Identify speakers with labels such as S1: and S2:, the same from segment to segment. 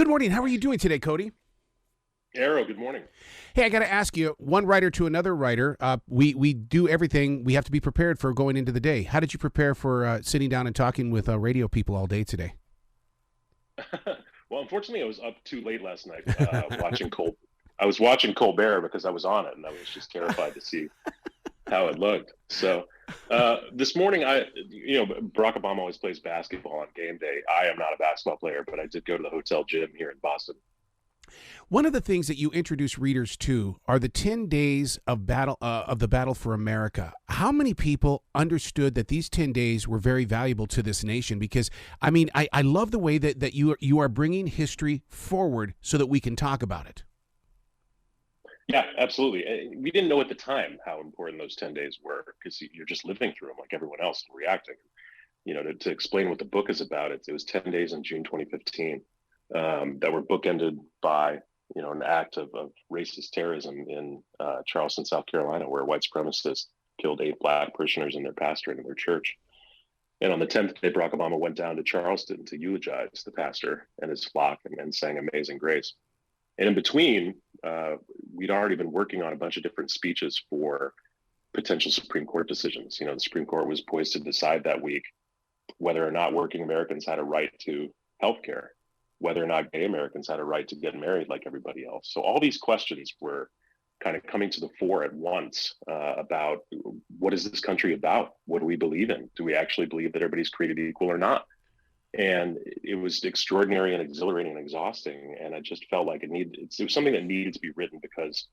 S1: Good morning. How are you doing today, Cody?
S2: Arrow, good morning.
S1: Hey, I got to ask you, one writer to another writer, we do everything. We have to be prepared for going into the day. How did you prepare for sitting down and talking with radio people all day today?
S2: Well, unfortunately, I was up too late last night watching Col. I was watching Colbert because I was on it, and I was just terrified to see how it looked. So this morning, Barack Obama always plays basketball on game day. I am not a basketball player, but I did go to the hotel gym here in Boston.
S1: One of the things that you introduce readers to are the 10 days of the battle for America. How many people understood that these 10 days were very valuable to this nation? Because, I mean, I love the way that you are bringing history forward so that we can talk about it.
S2: Yeah, absolutely. We didn't know at the time how important those 10 days were because you're just living through them like everyone else and reacting. To explain what the book is about, it was 10 days in June 2015 that were bookended by an act of racist terrorism in Charleston, South Carolina, where white supremacists killed 8 Black parishioners in their pastorate in their church. And on the 10th day, Barack Obama went down to Charleston to eulogize the pastor and his flock and sang Amazing Grace. And in between, we'd already been working on a bunch of different speeches for potential Supreme Court decisions. The Supreme Court was poised to decide that week whether or not working Americans had a right to health care, whether or not gay Americans had a right to get married like everybody else. So all these questions were kind of coming to the fore at once about what is this country about? What do we believe in? Do we actually believe that everybody's created equal or not? And it was extraordinary and exhilarating and exhausting. And I just felt like it was something that needed to be written because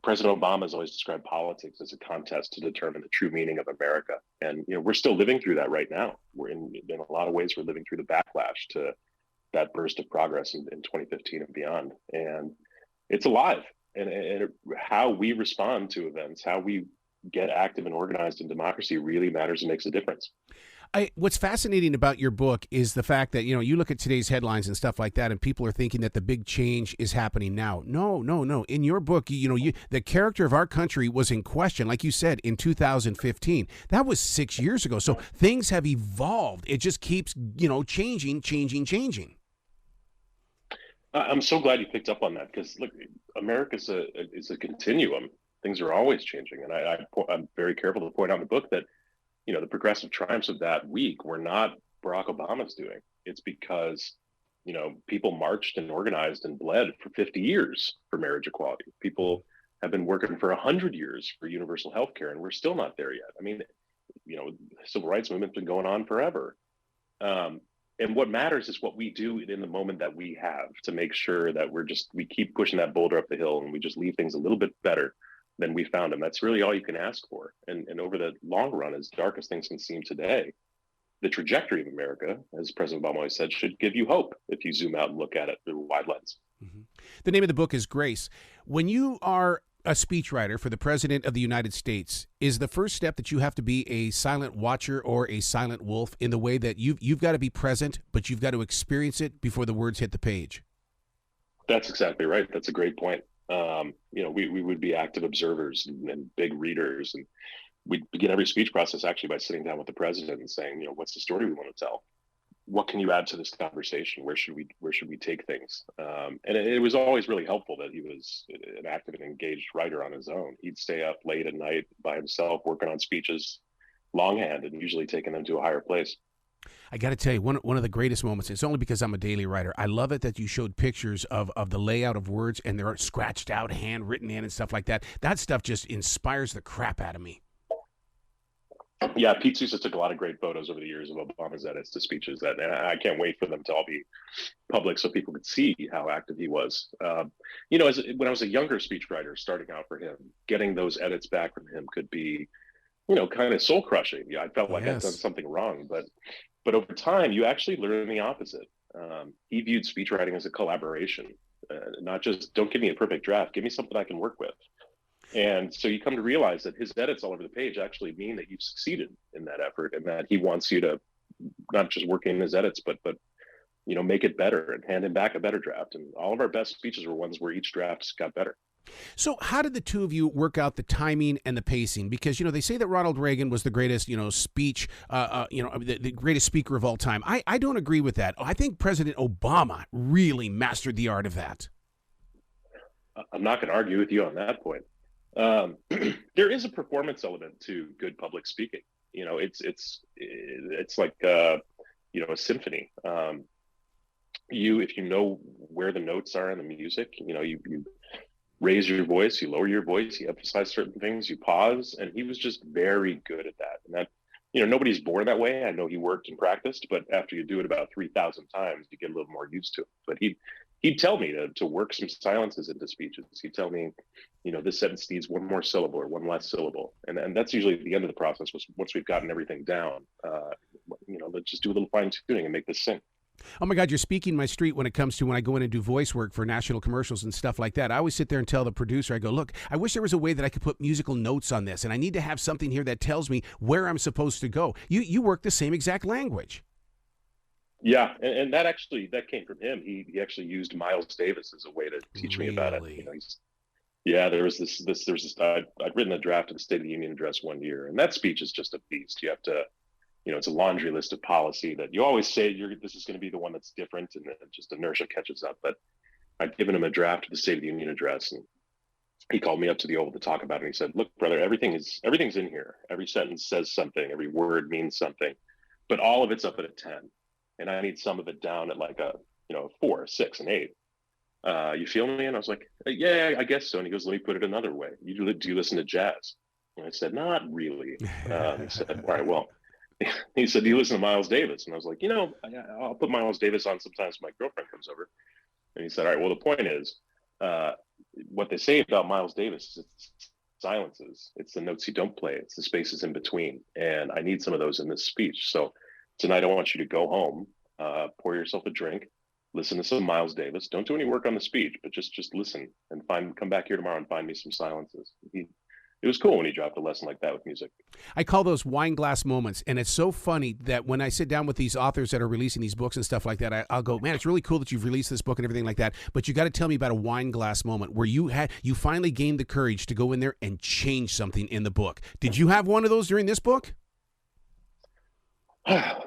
S2: President Obama has always described politics as a contest to determine the true meaning of America. And, we're still living through that right now. We're in a lot of ways, we're living through the backlash to that burst of progress in 2015 and beyond. And it's alive. And how we respond to events, how we get active and organized in democracy really matters and makes a difference.
S1: What's fascinating about your book is the fact that, you look at today's headlines and stuff like that, and people are thinking that the big change is happening now. No. In your book, the character of our country was in question, like you said, in 2015. That was 6 years ago. So things have evolved. It just keeps, changing.
S2: I'm so glad you picked up on that because, look, America is a continuum. Things are always changing. And I'm very careful to point out in the book that the progressive triumphs of that week were not Barack Obama's doing. It's because, people marched and organized and bled for 50 years for marriage equality. People have been working for 100 years for universal health care, and we're still not there yet. I mean, the civil rights movement's been going on forever. And what matters is what we do in the moment that we have to make sure that we keep pushing that boulder up the hill and we just leave things a little bit better than we found them. That's really all you can ask for. And over the long run, as dark as things can seem today, the trajectory of America, as President Obama always said, should give you hope if you zoom out and look at it through a wide lens.
S1: Mm-hmm. The name of the book is Grace. When you are a speechwriter for the President of the United States, is the first step that you have to be a silent watcher or a silent wolf in the way that you've got to be present, but you've got to experience it before the words hit the page?
S2: That's exactly right. That's a great point. We would be active observers and big readers, and we'd begin every speech process actually by sitting down with the president and saying, what's the story we want to tell? What can you add to this conversation? Where should we take things? And it was always really helpful that he was an active and engaged writer on his own. He'd stay up late at night by himself working on speeches longhand and usually taking them to a higher place.
S1: I got to tell you, one of the greatest moments, it's only because I'm a daily writer. I love it that you showed pictures of the layout of words and they're scratched out, handwritten in and stuff like that. That stuff just inspires the crap out of me.
S2: Yeah, Pete Sousa took a lot of great photos over the years of Obama's edits to speeches and I can't wait for them to all be public so people could see how active he was. When I was a younger speechwriter starting out for him, getting those edits back from him could be, kind of soul crushing. Yeah, I felt like I'd done something wrong, but over time, you actually learn the opposite. He viewed speechwriting as a collaboration, not just don't give me a perfect draft, give me something I can work with. And so you come to realize that his edits all over the page actually mean that you've succeeded in that effort and that he wants you to not just work in his edits, but make it better and hand him back a better draft. And all of our best speeches were ones where each draft got better.
S1: So how did the two of you work out the timing and the pacing? Because, they say that Ronald Reagan was the greatest, speech, the greatest speaker of all time. I don't agree with that. I think President Obama really mastered the art of that.
S2: I'm not going to argue with you on that point. There is a performance element to good public speaking. It's like a symphony. If you know where the notes are in the music, you raise your voice, you lower your voice, you emphasize certain things, you pause, and he was just very good at that. And that, nobody's born that way. I know he worked and practiced, but after you do it about 3,000 times, you get a little more used to it. But he'd tell me to work some silences into speeches. He'd tell me, this sentence needs one more syllable or one less syllable. And that's usually the end of the process. Once we've gotten everything down, let's just do a little fine tuning and make this sing.
S1: Oh my God, you're speaking my street when it comes to when I go in and do voice work for national commercials and stuff like that. I always sit there and tell the producer, I go, look, I wish there was a way that I could put musical notes on this, and I need to have something here that tells me where I'm supposed to go. You work the same exact language.
S2: Yeah, and that came from him. He actually used Miles Davis as a way to teach me about it. There was this. I'd written a draft of the State of the Union address one year, and that speech is just a beast. You have to, it's a laundry list of policy that you always say this is going to be the one that's different, and then just inertia catches up. But I'd given him a draft of the State of the Union address, and he called me up to the Oval to talk about it. And he said, "Look, brother, everything's in here. Every sentence says something. Every word means something, but all of it's up at a 10, and I need some of it down at like a 4, 6, and 8. You feel me?" And I was like, "Yeah, I guess so." And he goes, "Let me put it another way. Do you listen to jazz?" And I said, "Not really." He said, "All right, well." He said, "Do you listen to Miles Davis?" And I was like, I'll put Miles Davis on sometimes when my girlfriend comes over. And he said, "All right, well, the point is, what they say about Miles Davis is it's silences. It's the notes you don't play. It's the spaces in between. And I need some of those in this speech. So tonight I want you to go home, pour yourself a drink, listen to some Miles Davis. Don't do any work on the speech, but just listen and come back here tomorrow and find me some silences." It was cool when he dropped a lesson like that with music.
S1: I call those wine glass moments, and it's so funny that when I sit down with these authors that are releasing these books and stuff like that, I'll go, "Man, it's really cool that you've released this book and everything like that, but you got to tell me about a wine glass moment where you finally gained the courage to go in there and change something in the book." Did you have one of those during this book?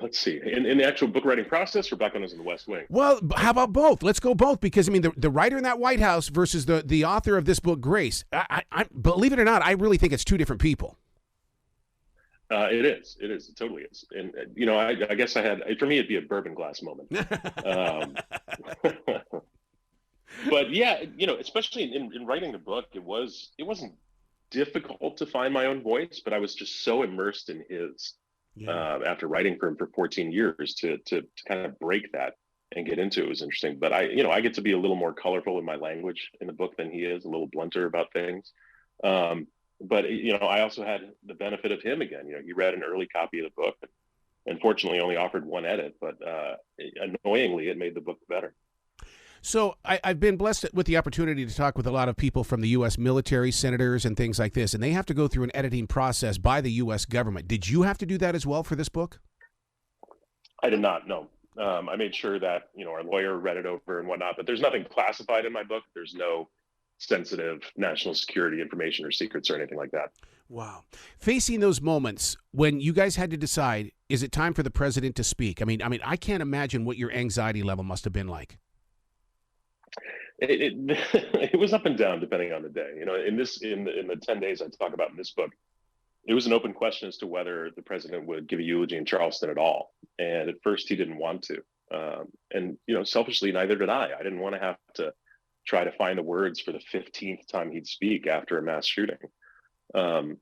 S2: Let's see. In the actual book writing process, or back when I was in the West Wing?
S1: Well, how about both? Let's go both, because the writer in that White House versus the author of this book, Grace. I believe it or not, I really think it's two different people.
S2: It is. It totally is. And I guess for me, it'd be a bourbon glass moment. But yeah, especially in writing the book, it wasn't difficult to find my own voice, but I was just so immersed in his. Yeah. After writing for him for 14 years to kind of break that and get into it was interesting. But I get to be a little more colorful in my language in the book than he is, a little blunter about things. But I also had the benefit of him again. He read an early copy of the book and fortunately only offered one edit, but annoyingly it made the book better.
S1: So I've been blessed with the opportunity to talk with a lot of people from the U.S. military, senators, and things like this, and they have to go through an editing process by the U.S. government. Did you have to do that as well for this book?
S2: I did not, no. I made sure that, our lawyer read it over and whatnot, but there's nothing classified in my book. There's no sensitive national security information or secrets or anything like that.
S1: Wow. Facing those moments when you guys had to decide, is it time for the president to speak? I mean, I can't imagine what your anxiety level must have been like.
S2: It was up and down depending on the day. In the 10 days I talk about in this book, it was an open question as to whether the president would give a eulogy in Charleston at all. And at first he didn't want to. And selfishly, neither did I. I didn't want to have to try to find the words for the 15th time he'd speak after a mass shooting. And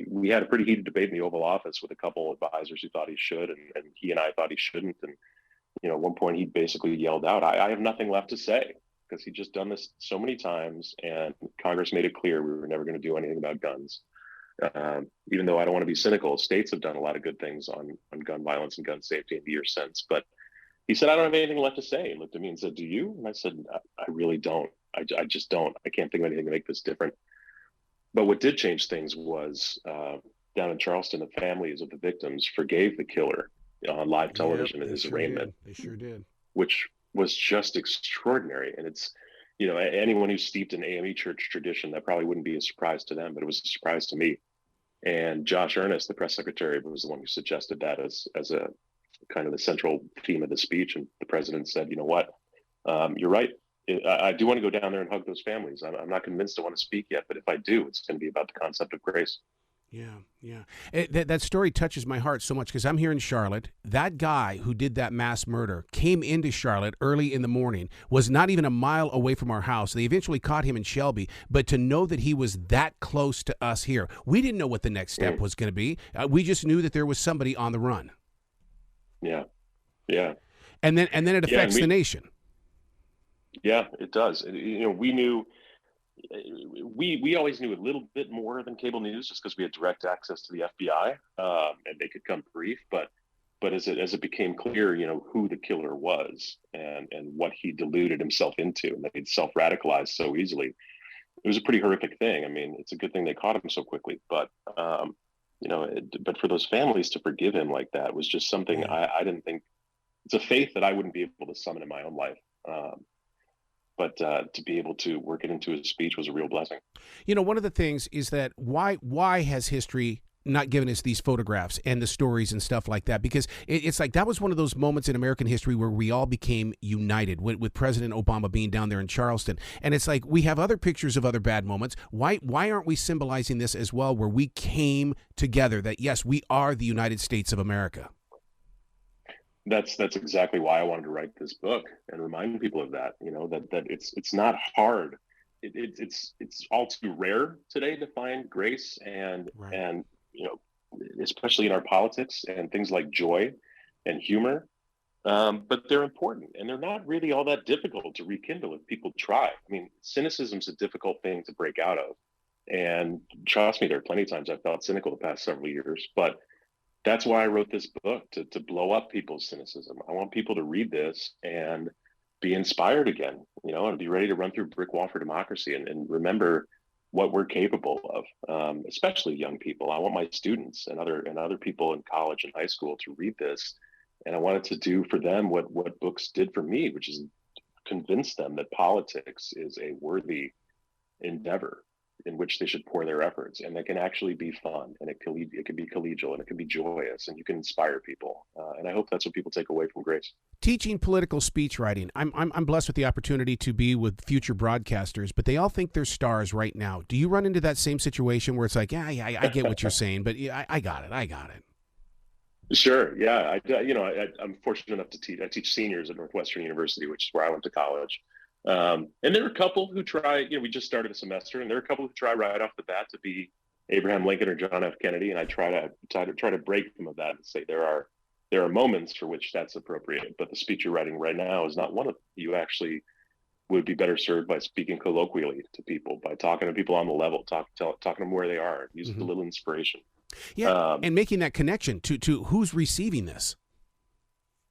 S2: we had a pretty heated debate in the Oval Office with a couple of advisors who thought he should, and he and I thought he shouldn't. And at one point he basically yelled out, I have nothing left to say, because he'd just done this so many times and Congress made it clear we were never going to do anything about guns. Even though I don't want to be cynical, states have done a lot of good things on gun violence and gun safety in the years since. But he said, I don't have anything left to say. He looked at me and said, do you? And I said, I really don't. I just don't. I can't think of anything to make this different. But what did change things was down in Charleston, the families of the victims forgave the killer on live television in his arraignment.
S1: They sure did.
S2: Which was just extraordinary. And anyone who's steeped in AME church tradition, that probably wouldn't be a surprise to them, but it was a surprise to me. And Josh Earnest, the press secretary, was the one who suggested that as a kind of the central theme of the speech. And the president said, you know what, you're right. I do want to go down there and hug those families. I'm not convinced I want to speak yet, but if I do, it's going to be about the concept of grace.
S1: Yeah. That story touches my heart so much because I'm here in Charlotte. That guy who did that mass murder came into Charlotte early in the morning, was not even a mile away from our house. They eventually caught him in Shelby, but to know that he was that close to us here, we didn't know what the next step was going to be. We just knew that there was somebody on the run.
S2: Yeah.
S1: And then it affects the nation.
S2: Yeah, it does. We knew. We always knew a little bit more than cable news just because we had direct access to the FBI, and they could come brief. But as it became clear, who the killer was and what he deluded himself into, and that he'd self-radicalized so easily, it was a pretty horrific thing. I mean, it's a good thing they caught him so quickly. But but for those families to forgive him like that was just something I didn't think. It's a faith that I wouldn't be able to summon in my own life. But to be able to work it into a speech was a real blessing.
S1: One of the things is that why has history not given us these photographs and the stories and stuff like that? Because it's like that was one of those moments in American history where we all became united with President Obama being down there in Charleston. And it's like we have other pictures of other bad moments. Why aren't we symbolizing this as well, where we came together, that, yes, we are the United States of America?
S2: That's exactly why I wanted to write this book and remind people of that. That it's not hard. It's all too rare today to find grace and especially in our politics and things like joy and humor. But they're important, and they're not really all that difficult to rekindle if people try. I mean, cynicism's a difficult thing to break out of, and trust me, there are plenty of times I've felt cynical the past several years, but that's why I wrote this book, to blow up people's cynicism. I want people to read this and be inspired again, and be ready to run through brick wall for democracy and remember what we're capable of, especially young people. I want my students and other people in college and high school to read this. And I wanted to do for them what books did for me, which is convince them that politics is a worthy endeavor in which they should pour their efforts, and that can actually be fun, and it can be collegial, and it can be joyous, and you can inspire people. And I hope that's what people take away from Grace.
S1: Teaching political speech writing. I'm blessed with the opportunity to be with future broadcasters, but they all think they're stars right now. Do you run into that same situation where it's like, yeah, I get what you're saying, but I got it.
S2: Sure. Yeah. I'm fortunate enough to teach. I teach seniors at Northwestern University, which is where I went to college. And there are a couple who try, we just started a semester, and there are a couple who try right off the bat to be Abraham Lincoln or John F. Kennedy. And I try to break them of that and say there are moments for which that's appropriate, but the speech you're writing right now is not one of them. You actually would be better served by speaking colloquially to people, by talking to people on the level, talking to them where they are, using a little inspiration.
S1: Yeah, and making that connection to who's receiving this.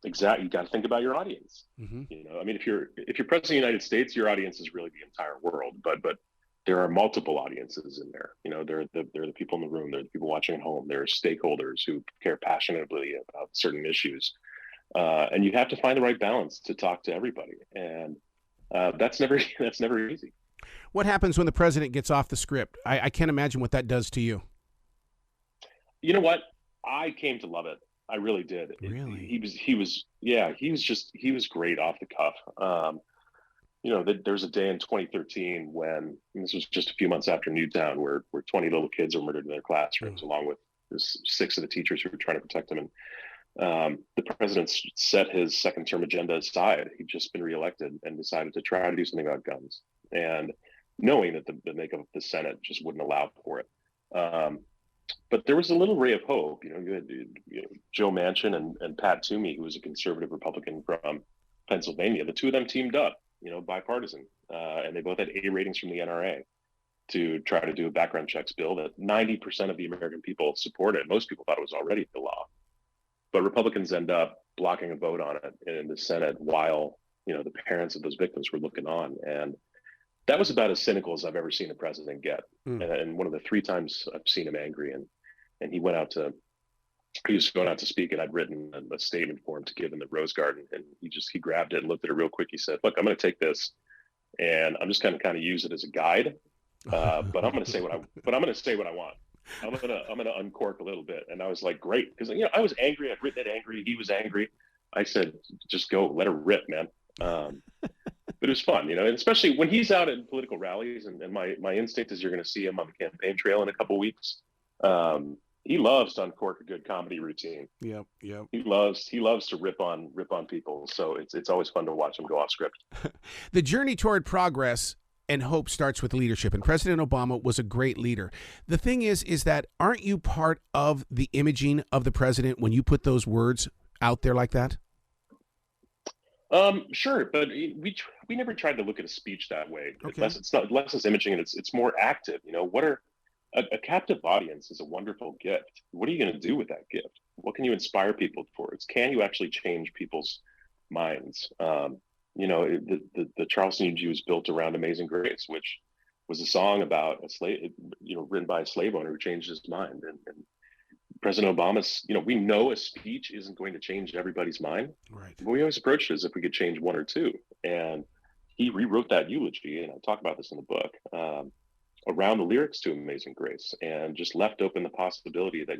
S2: Exactly. You got to think about your audience. I mean, if you're president of the United States, your audience is really the entire world, but there are multiple audiences in there. There are the people in the room, there are the people watching at home, there are stakeholders who care passionately about certain issues. And you have to find the right balance to talk to everybody. And that's never easy.
S1: What happens when the president gets off the script? I can't imagine what that does to you.
S2: You know what? I came to love it. I really did.
S1: Really?
S2: He was great off the cuff. There's a day in 2013 when, and this was just a few months after Newtown, where 20 little kids were murdered in their classrooms, along with 6 of the teachers who were trying to protect them. And the president set his second term agenda aside. He'd just been reelected and decided to try to do something about guns, and knowing that the makeup of the Senate just wouldn't allow for it. But there was a little ray of hope. You had Joe Manchin and Pat Toomey, who was a conservative Republican from Pennsylvania. The two of them teamed up, bipartisan, and they both had A ratings from the NRA to try to do a background checks bill that 90% of the American people supported. Most people thought it was already the law, but Republicans end up blocking a vote on it in the Senate while the parents of those victims were looking on. And that was about as cynical as I've ever seen a president get. And one of the 3 times I've seen him angry, and he was going out to speak, and I'd written a statement for him to give in the Rose Garden, and he grabbed it and looked at it real quick. He said, "Look, I'm going to take this and I'm just going to kind of use it as a guide. But I'm going to say what I want. I'm gonna uncork a little bit. And I was like, great, because I was angry. I'd written it angry. He was angry. I said, just go, let her rip, man. But it was fun, and especially when he's out at political rallies. And my instinct is you're going to see him on the campaign trail in a couple weeks. He loves to uncork a good comedy routine.
S1: Yep.
S2: He loves to rip on people. So it's always fun to watch him go off script.
S1: The journey toward progress and hope starts with leadership, and President Obama was a great leader. The thing is that aren't you part of the imaging of the president when you put those words out there like that?
S2: Sure, but we never tried to look at a speech that way.
S1: Okay.
S2: Less it's imaging, and it's more active. A captive audience is a wonderful gift. What are you going to do with that gift? What can you inspire people for? Can you actually change people's minds? The Charleston Eulogy was built around Amazing Grace, which was a song about a slave, written by a slave owner who changed his mind. And President Obama's, we know a speech isn't going to change everybody's mind.
S1: Right.
S2: But we always approached it as if we could change one or two. And he rewrote that eulogy, and I talk about this in the book, around the lyrics to Amazing Grace, and just left open the possibility that,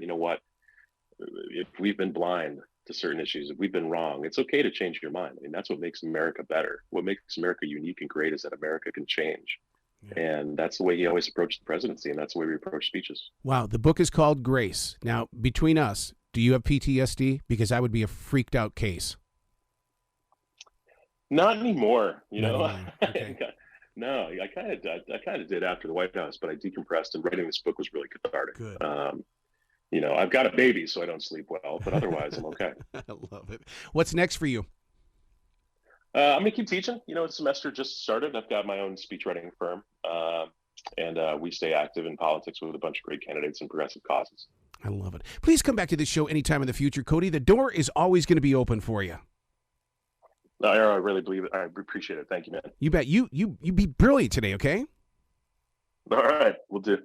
S2: if we've been blind to certain issues, if we've been wrong, it's okay to change your mind. I mean, that's what makes America better. What makes America unique and great is that America can change. Yeah. And that's the way he always approached the presidency, and that's the way we approach speeches.
S1: Wow. The book is called Grace. Now, between us, do you have PTSD? Because I would be a freaked out case.
S2: Not anymore.
S1: Okay.
S2: No, I kind of did after the White House, but I decompressed, and writing this book was really cathartic.
S1: Good.
S2: I've got a baby, so I don't sleep well, but otherwise I'm okay.
S1: I love it. What's next for you?
S2: I'm going to keep teaching. A semester just started. I've got my own speechwriting firm, and we stay active in politics with a bunch of great candidates and progressive causes.
S1: I love it. Please come back to this show anytime in the future, Cody. The door is always going to be open for you.
S2: I really believe it. I appreciate it. Thank you, man.
S1: You bet. You be brilliant today, okay?
S2: All right, we'll do.